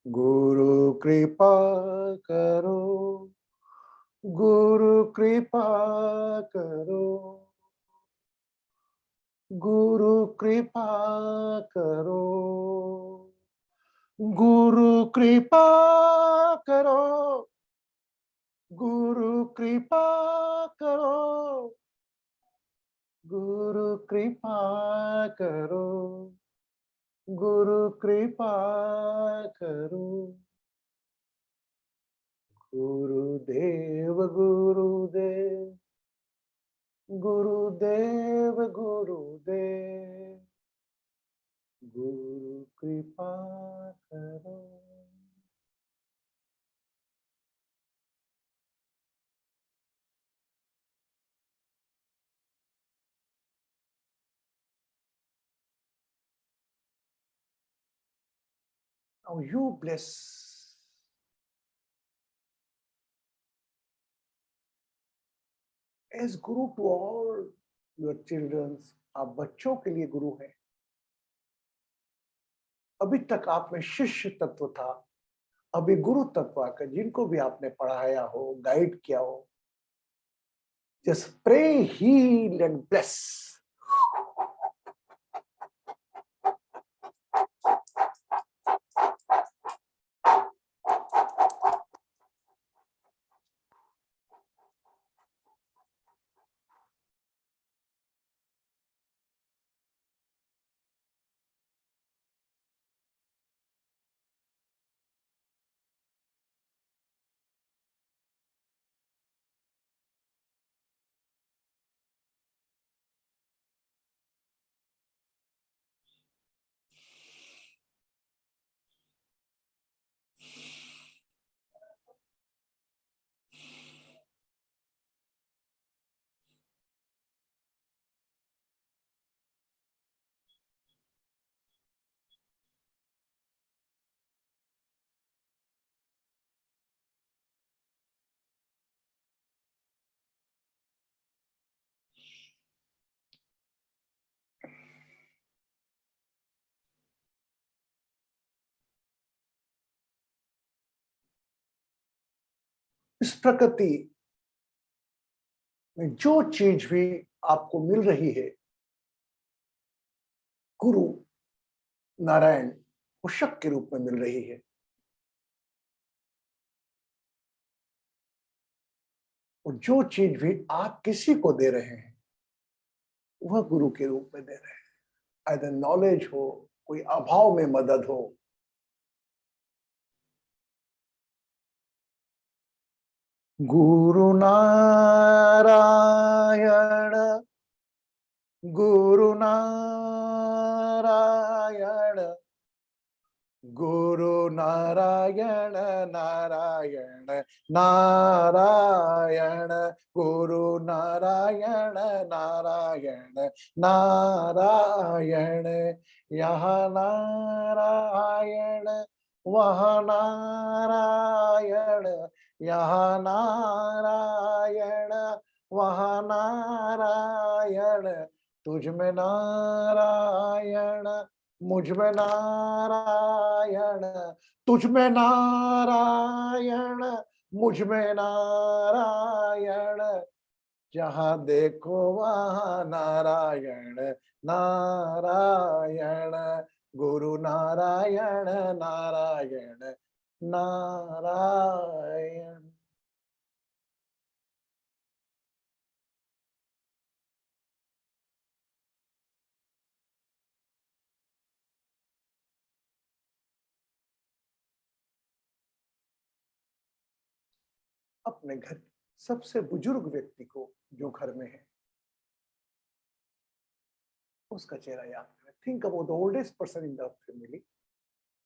गुरु कृपा करो, गुरु कृपा करो, गुरु कृपा करो, गुरु कृपा करो, गुरु कृपा करो, गुरु कृपा करो, गुरु कृपा करो, गुरुदेव गुरुदेव, गुरुदेव गुरुदेव, गुरु कृपा करो। Now you bless as guru to all your children. आप बच्चों के लिए गुरु हैं। अभी तक आप में शिष्य तत्व था, अभी गुरु तत्व आकर जिनको भी आपने पढ़ाया हो, गाइड किया हो, just pray, heal and bless. इस प्रकृति में जो चीज भी आपको मिल रही है, गुरु नारायण पोषक के रूप में मिल रही है। और जो चीज भी आप किसी को दे रहे हैं, वह गुरु के रूप में दे रहे हैं। आइदर नॉलेज हो, कोई अभाव में मदद हो, गुरु नारायण, गुरु नारायण, गुरु नारायण, नारायण नारायण, गुरु नारायण, नारायण नारायण, यहाँ नारायण, वहाँ नारायण, यहाँ नारायण, वहाँ नारायण, तुझ में नारायण, मुझ में नारायण, तुझ में नारायण, मुझ में नारायण, जहां देखो वहां नारायण नारायण, गुरु नारायण नारायण नारायण। अपने घर सबसे बुजुर्ग व्यक्ति को जो घर में है उसका चेहरा याद करें। Think about the oldest person in the family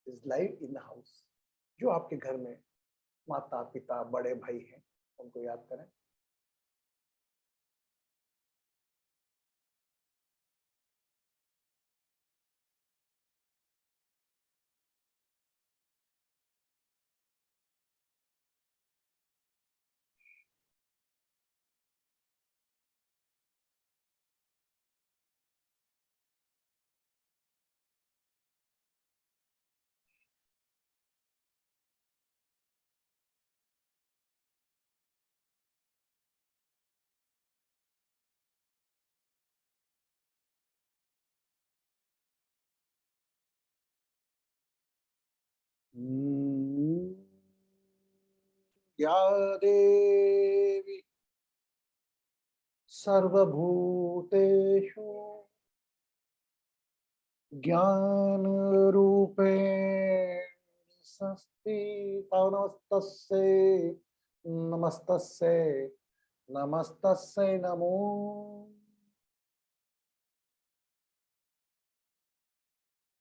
is live in the house. जो आपके घर में माता पिता बड़े भाई हैं उनको याद करें। या देवी सर्वभूतेषु ज्ञान रूपेण संस्थिता नमस्तस्यै नमस्तस्यै नमस्तस्यै नमो।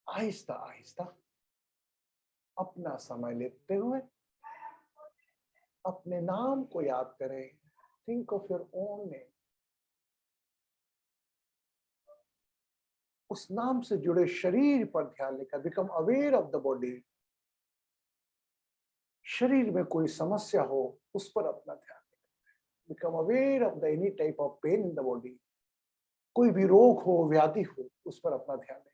आहिस्ता आहिस्ता अपना समय लेते हुए अपने नाम को याद करें। Think of your own name. उस नाम से जुड़े शरीर पर ध्यान लेकर become aware of the body. शरीर में कोई समस्या हो उस पर अपना ध्यान लेकर become aware of the any type of pain in the body. कोई भी रोग हो व्याधि हो उस पर अपना ध्यान लें।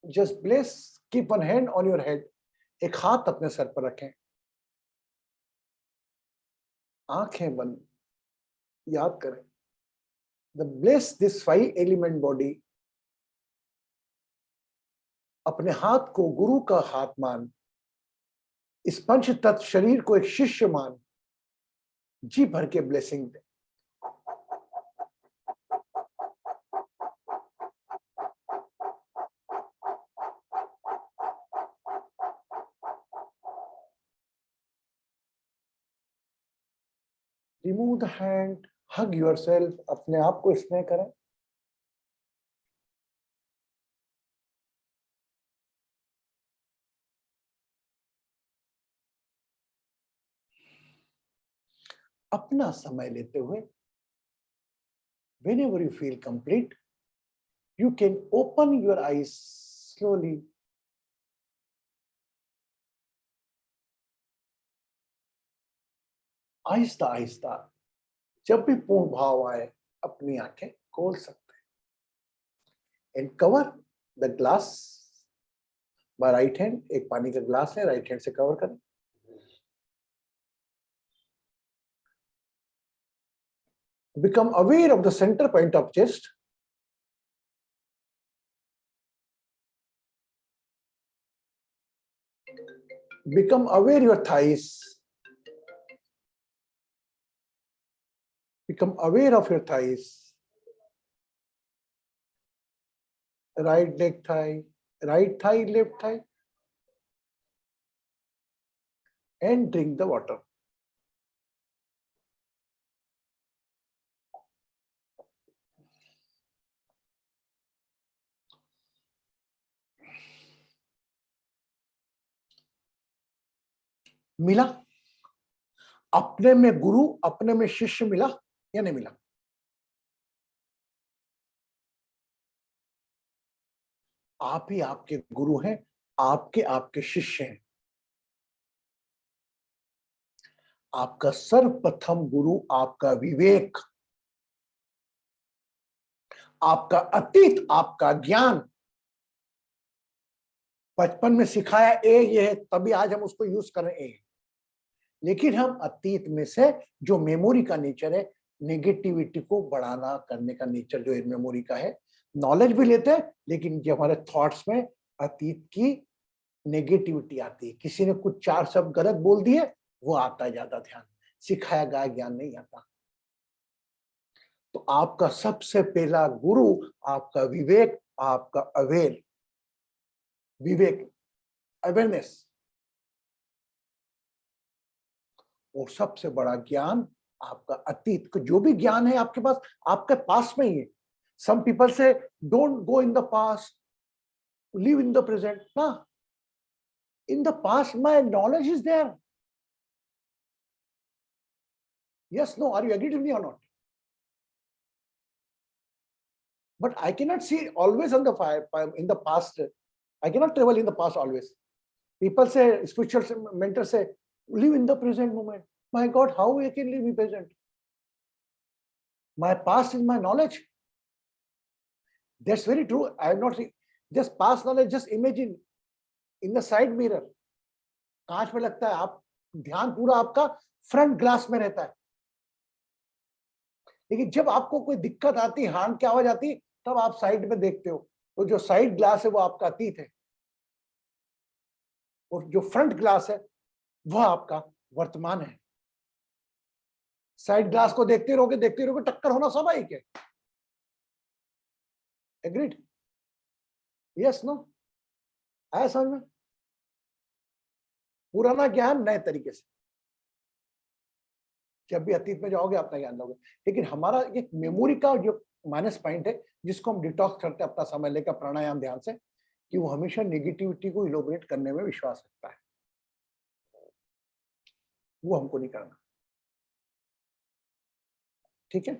Just bless, keep one hand on your head. एक हाथ अपने सर पर रखें, आंखें बंद, याद करें। The bless this 5 element body. अपने हाथ को गुरु का हाथ मान, इस पंच तत्व शरीर को एक शिष्य मान, जी भर के blessing they. Remove the hand, hug yourself, अपने आप को स्नेह करें। अपना समय लेते हुए whenever you feel complete, you can open your eyes slowly. Aahista Aahista जब भी पूर्ण भाव आए अपनी आंखें खोल सकते हैं। And cover the glass by right hand. एक पानी का ग्लास है, राइट हैंड से कवर करें। Become aware of the center point of chest. Become aware your thighs. Become aware of your thighs. Right leg thigh, right thigh, left thigh. And drink the water. मिला? अपने में गुरु, अपने में शिष्य मिला या नहीं मिला? आप ही आपके गुरु हैं, आपके आपके शिष्य हैं। आपका सर्वप्रथम गुरु आपका विवेक, आपका अतीत, आपका ज्ञान। बचपन में सिखाया ए ये है, तभी आज हम उसको यूज कर रहे हैं। लेकिन हम अतीत में से जो मेमोरी का नेचर है, नेगेटिविटी को बढ़ाना करने का नेचर जो मेमोरी का है, नॉलेज भी लेते हैं, लेकिन जो हमारे थॉट्स में अतीत की नेगेटिविटी आती है। किसी ने कुछ चार शब्द गलत बोल दिए, वो आता है ज्यादा ध्यान, सिखाया गया ज्ञान नहीं आता। तो आपका सबसे पहला गुरु आपका विवेक, आपका अवेयर, विवेक, अवेयरनेस। और सबसे बड़ा ज्ञान आपका अतीत का जो भी ज्ञान है आपके पास, आपके पास में ही है। Some people say don't go in the past, live in the present. ना, in the past my knowledge is there. Yes, no, are you agree with me or not? But I cannot see always on the fire in the past. I cannot travel in the past always. People say, spiritual mentors say, live in the present moment. My God, how I can live in present? My past is my knowledge. That's very true. I have not just past knowledge. Just imagine in the side mirror. कांच में लगता है, आप ध्यान पूरा आपका front glass में रहता है। लेकिन जब आपको कोई दिक्कत आती है, हार्न की आवाज आती, तब आप साइड में देखते हो। तो जो साइड ग्लास है वो आपका अतीत है, और जो फ्रंट ग्लास है वह आपका वर्तमान है। साइड ग्लास को देखते रहोगे, टक्कर होना स्वाभाविक है। एग्रीड? Yes, no? आया समझ में? पुराना ज्ञान नए तरीके से, जब भी अतीत में जाओगे अपना ज्ञान लोगे। लेकिन हमारा एक मेमोरी का जो माइनस पॉइंट है, जिसको हम डिटॉक्स करते हैं अपना समय लेकर प्राणायाम ध्यान से, कि वो हमेशा नेगेटिविटी को इलोबरेट करने में विश्वास रखता है। वो हमको नहीं करना। ठीक है?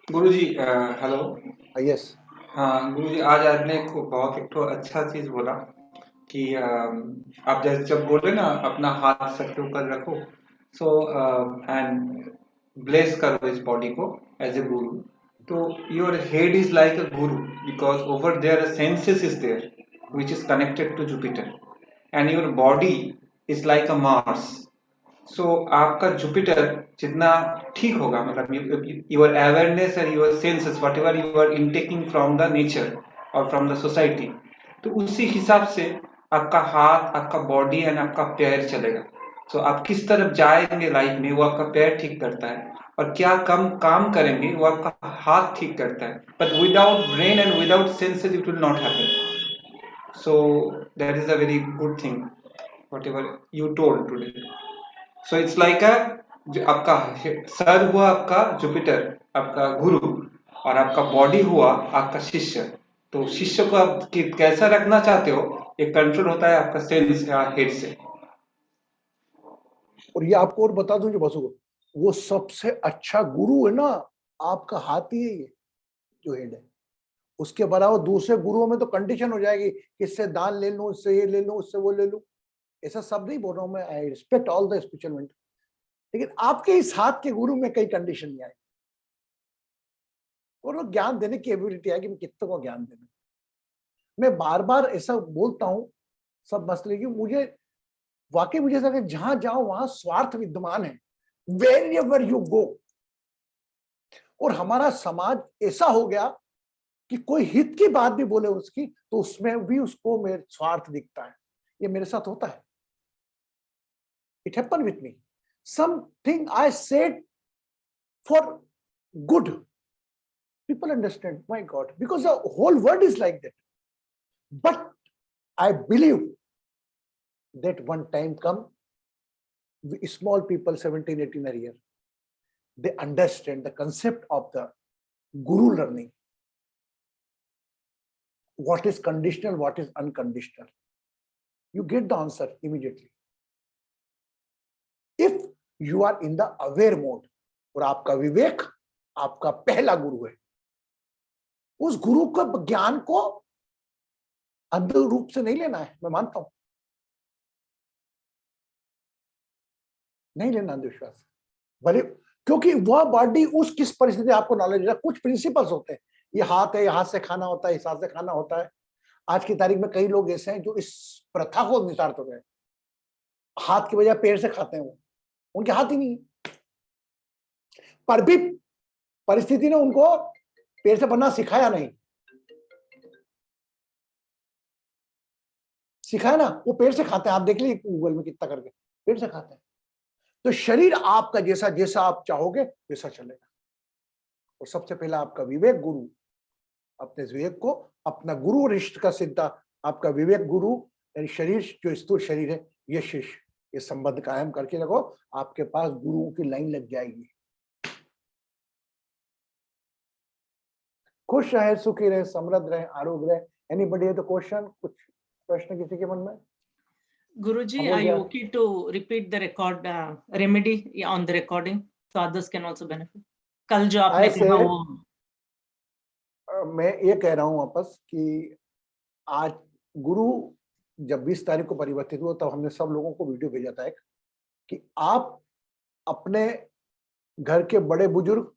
गुरुजी, हेलो। यस। हाँ गुरुजी, आज आपने बहुत एक तो अच्छा चीज बोला कि आप जैसे जब बोले ना अपना हाथ सर के ऊपर रखो, सो एंड ब्लेस करो इस बॉडी को एज ए गुरु। तो your head is like a guru because over there a senses is there which is connected to Jupiter and your body is like a Mars. So आपका Jupiter जितना ठीक होगा, मतलब your awareness और your senses whatever you are intaking from the nature और from the society, तो उसी हिसाब से आपका हाथ, आपका बॉडी एंड आपका पैर चलेगा। सो आप किस तरफ जाएंगे लाइफ में, वो आपका पैर ठीक करता है, और क्या कम काम करेंगे वो आपका हाथ ठीक करता है। But without brain and without senses it will not happen. So that is a very good thing, whatever you told today. So it's like a आपका सर हुआ आपका जुपिटर, आपका गुरु, और आपका बॉडी हुआ आपका शिष्य। तो शिष्य को आप कैसा रखना चाहते हो, एक कंट्रोल होता है आपका सेंस या हेड से। और ये आपको और बता दूं जो बसु को, वो सबसे अच्छा गुरु है ना, आपका हाथ ही है ये जो हेड है। उसके बराबर दूसरे गुरुओं में तो कंडीशन हो जाएगी कि इससे दान ले लूं, इससे ये ले लूं, इससे वो ले लूं। ऐसा सब नहीं बोल रहा हूं मैं, I respect all the spiritual mentor, लेकिन आपके इस हाथ के गुरु में कई कंडीशन नहीं आई। और ज्ञान देने की एबिलिटी है कि मैं कितने को ज्ञान देना। मैं बार बार ऐसा बोलता हूं सब मसले की, मुझे वाकई मुझे ऐसा जहां जाओ वहां स्वार्थ विद्यमान है, wherever you go। और हमारा समाज ऐसा हो गया कि कोई हित की बात भी बोले उसकी, तो उसमें भी उसको मेरे स्वार्थ दिखता है। ये मेरे साथ होता है। It happen with me, something I said for good, people understand, my God, because the whole world is like that. But I believe that one time come, small people 17 18 a year, they understand the concept of the guru learning, what is conditional, what is unconditional. You get the answer immediately if you are in the aware mode। और आपका विवेक आपका पहला गुरु है, उस गुरु के ज्ञान को अंध रूप से नहीं लेना है, मैं मानता हूं, नहीं लेना अंधविश्वास, भले क्योंकि वह बॉडी उस किस परिस्थिति आपको नॉलेज है। कुछ प्रिंसिपल्स होते हैं, ये हाथ है, हाथ से खाना होता है, इस हाथ से खाना होता है। आज की तारीख में कई लोग ऐसे हैं जो इस प्रथा को निसारते हो गए, हाथ की बजाय पैर से खाते हैं, वो उनके हाथ ही नहीं है, पर भी परिस्थिति ने उनको पैर से बनना सिखाया नहीं, सिखाया ना, वो पैर से खाते हैं। आप देख लीजिए गूगल में कितना करके पैर से खाते हैं। तो शरीर आपका जैसा जैसा आप चाहोगे वैसा चलेगा। और सबसे पहला आपका विवेक गुरु, अपने विवेक को अपना गुरु रिश्त का सिद्धा, आपका विवेक गुरु यानी शरीर जो स्थूल शरीर है, ये शिष्य, ये संबंध कायम करके लगो, आपके पास गुरुओं की लाइन लग जाएगी। खुश रहे, सुखी रहे, समृद्ध रहे, आरोग्य रहे। एनीबडी है तो क्वेश्चन, कुछ प्रश्न किसी के मन में? Guruji, How are was you that? okay to repeat the record remedy on the recording so others can also benefit? कल जो आपने ऐसे कहा वो मैं ये कह रहा हूं वापस कि आज गुरु जब 20 तारीख को परिवर्तित हुआ तब हमने सब लोगों को वीडियो भेजा था एक, कि आप अपने घर के बड़े बुजुर्ग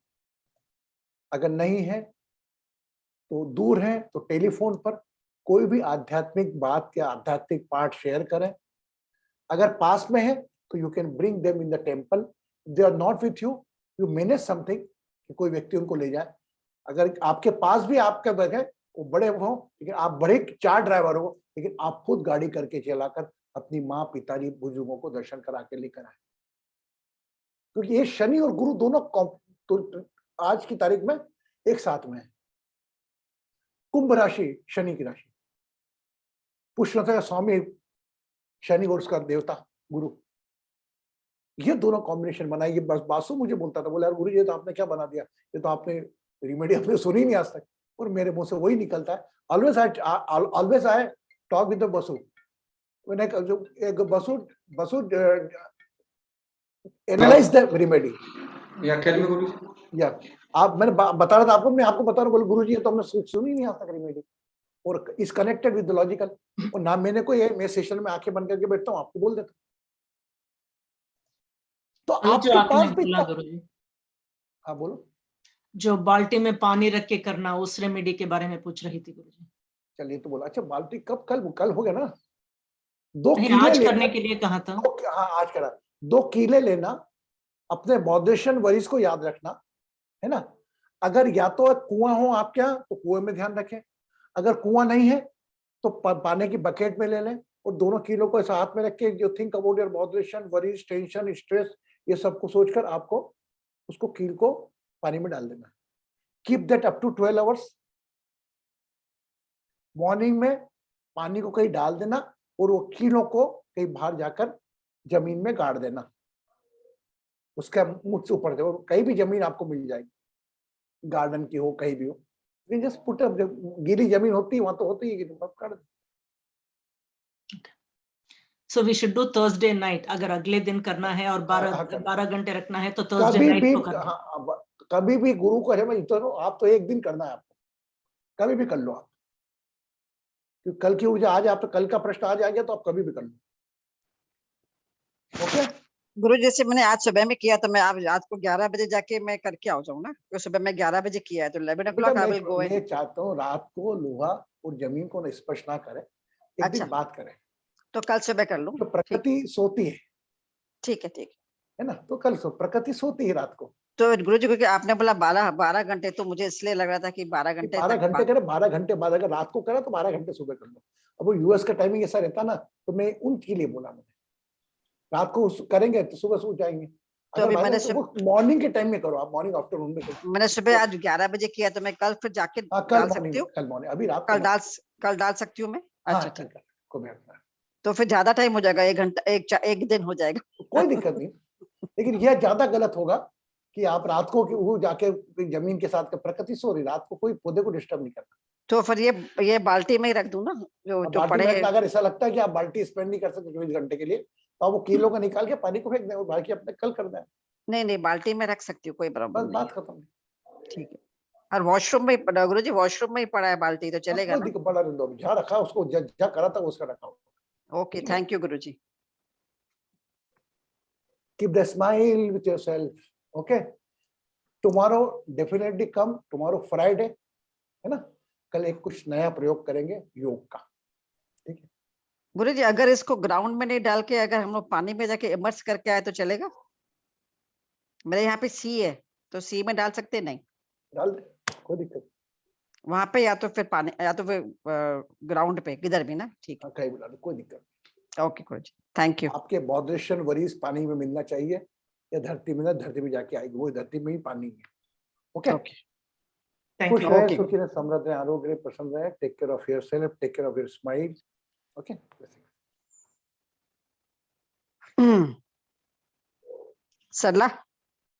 अगर नहीं है तो दूर हैं तो टेलीफोन पर कोई भी आध्यात्मिक बात या आध्यात्मिक पाठ शेयर करें। अगर पास में है तो you can bring them in the temple. They are not with you, you manage something कि कोई व्यक्ति उनको ले जाए। अगर आपके पास भी आपके बगैर वो बड़े हो, लेकिन आप बड़े 4 ड्राइवर हो, लेकिन आप खुद गाड़ी करके चलाकर अपनी माँ पिताजी बुजुर्गों को दर्शन करा के लेकर आए। क्योंकि ये शनि और गुरु दोनों तो आज की तारीख में एक साथ में है। कुंभ राशि शनि की राशि, पुष्य का स्वामी शनि और उसका देवता गुरु, ये दोनों कॉम्बिनेशन बना। ये बस बासु मुझे बोलता था, बोला यार गुरु ये तो आपने क्या बना दिया, ये तो आपने रेमेडी आपने सुनी नहीं आज तक। और मेरे मुंह से वही निकलता है। Always I talk with the Basu. When I जो एक बसु एनालाइज द रेमेडी। या टेल मी गुरु। या आप मैंने बता रहा था आपको, मैं आपको बता रहा हूँ, बोले गुरु जी ये तो हमने सुनी नहीं आज तक रेमेडी और is connected with the logical. और ना मैंने कोई मैं सेशन में आंखें बंद करके बैठता हूँ, आपको बोल देता हूँ। तो ये जो आपके आपने पास भी बोला गुरुजी, हाँ बोलो। जो बाल्टी में पानी रख के करना, उस रेमेडी के बारे में पूछ रही थी गुरुजी। चलिए तो बोला। अच्छा बाल्टी कब? कल हो गया ना। 2 नहीं, कीले आज लेना, करने के लिए कहा था। हाँ आज करा। 2 कीले लेना, अपने बौद्धेशन वरिष्ठ को याद रखना है ना। अगर या तो कुआं हो आपके यहाँ तो कुएं में ध्यान रखें, अगर कुआं नहीं है तो पानी की बकेट में ले लें और दोनों कीलों को ऐसा हाथ में रख के जो थिंक अबाउट योर बौद्धेशन वरिष्ठ टेंशन स्ट्रेस ये सब को सोचकर आपको उसको कील को पानी में डाल देना। Keep that up to 12 hours. Morning में पानी को कहीं डाल देना और वो कीलों को कहीं बाहर जाकर जमीन में गाड़ देना, उसका मुझसे ऊपर दे। कहीं भी जमीन आपको मिल जाएगी, गार्डन की हो कहीं भी हो, जस्ट पुट अप। गीली जमीन होती है वहां तो होती है कि तुम कर दो। So we should do Thursday night अगर अगले दिन करना है और 12 घंटे रखना है तो Thursday कभी night भी को करना। कभी भी गुरु को है तो आप तो एक दिन करना है आपको, कभी भी कर लो आप, क्योंकि कल की ऊर्जा आज आप तो कल का प्रश्न आज आ गया तो आप कभी भी कर लो। ओके गुरु जैसे मैंने आज सुबह में किया तो मैं आप रात को 11 बजे जाके मैं करके आ जाऊँ ना, तो सुबह में 11 बजे किया है तो 11 o'clock आई विल गो। मैं चाहता हूँ रात को लोहा और जमीन को स्पर्श ना करें, एक दिन बात करें। तो कल सुबह कर लूं। तो प्रकृति सोती है, ठीक है ना, तो कल प्रकृति सोती है रात को। तो गुरु जी क्योंकि आपने बोला 12 घंटे तो मुझे इसलिए लग रहा था कि 12 घंटे 12 घंटे करे, 12 घंटे बाद अगर रात को करा तो 12 घंटे सुबह कर लो। अब वो यूएस का टाइमिंग ऐसा रहता ना, तो मैं उनके लिए बोला, मैंने रात को करेंगे तो सुबह सो जाएंगे। तो अभी मैंने मॉर्निंग के टाइम में करो आप, मॉर्निंग आफ्टरनून में करो। मैंने सुबह आज 11 बजे किया तो मैं कल फिर जाके डाल सकती हूँ। कल मॉर्निंग, अभी रात कल डाल सकती हूँ मैं। अच्छा ठीक है, तो फिर ज्यादा टाइम हो जाएगा, 1 घंटा एक दिन हो जाएगा। कोई दिक्कत नहीं, लेकिन यह ज्यादा गलत होगा कि आप रात को वो जाके जमीन के साथ प्रकृति सो रही, रात को कोई पौधे को डिस्टर्ब नहीं करना। तो फिर ये बाल्टी में ही रख दूं ना, जो पड़े हैं। अगर ऐसा लगता है कि आप बाल्टी स्पेंड नहीं कर सकते 24 घंटे के लिए तो आप वो कीलों का निकाल के पानी को फेंक दें और बाकी अपने कल कर दें। नहीं बाल्टी में रख सकती हूँ, कोई प्रॉब्लम बस बात खत्म। ठीक है। और वॉशरूम में ही पड़ा गुरुजी, वॉशरूम में ही पड़ा है बाल्टी, तो चलेगा कोई ना? दिक्कत बड़ा रहने दो, जहाँ रखा उसको, जहाँ करा था उसका रखा हो। Okay, thank you Guruji. Keep the smile with yourself. Okay. Tomorrow definitely come. Tomorrow Friday, है ना? कल एक कुछ नया प्रयोग करेंगे योग का, ठीक है? गुरुजी अगर इसको ग्राउंड में नहीं डाल के अगर हम लोग पानी में जाके इमर्स करके आए तो चलेगा? मेरे यहाँ पे सी है, तो सी में डाल सकते नहीं? डाल दे, कोई दिक्कत वहां पे या तो फिर पानी या तो फिर ग्राउंड पे, किधर भी ना? ठीक नहीं, कहीं भी डाल दे, कोई दिक्कत है, ओके गुरुजी, थैंक यू। नहीं। आपके बॉड्रेशन वरीज पानी में मिलना चाहिए, या धरती में ना, धरती में जाके आएगी, वो धरती में ही पानी है। ओके, ओके, Thank खुश you. रहे, Okay. सुखी रहे, समृद्ध रहे, आरोग्य रहे, प्रसन्न रहे। Take care of yourself, take care of your smile. Okay, Sarla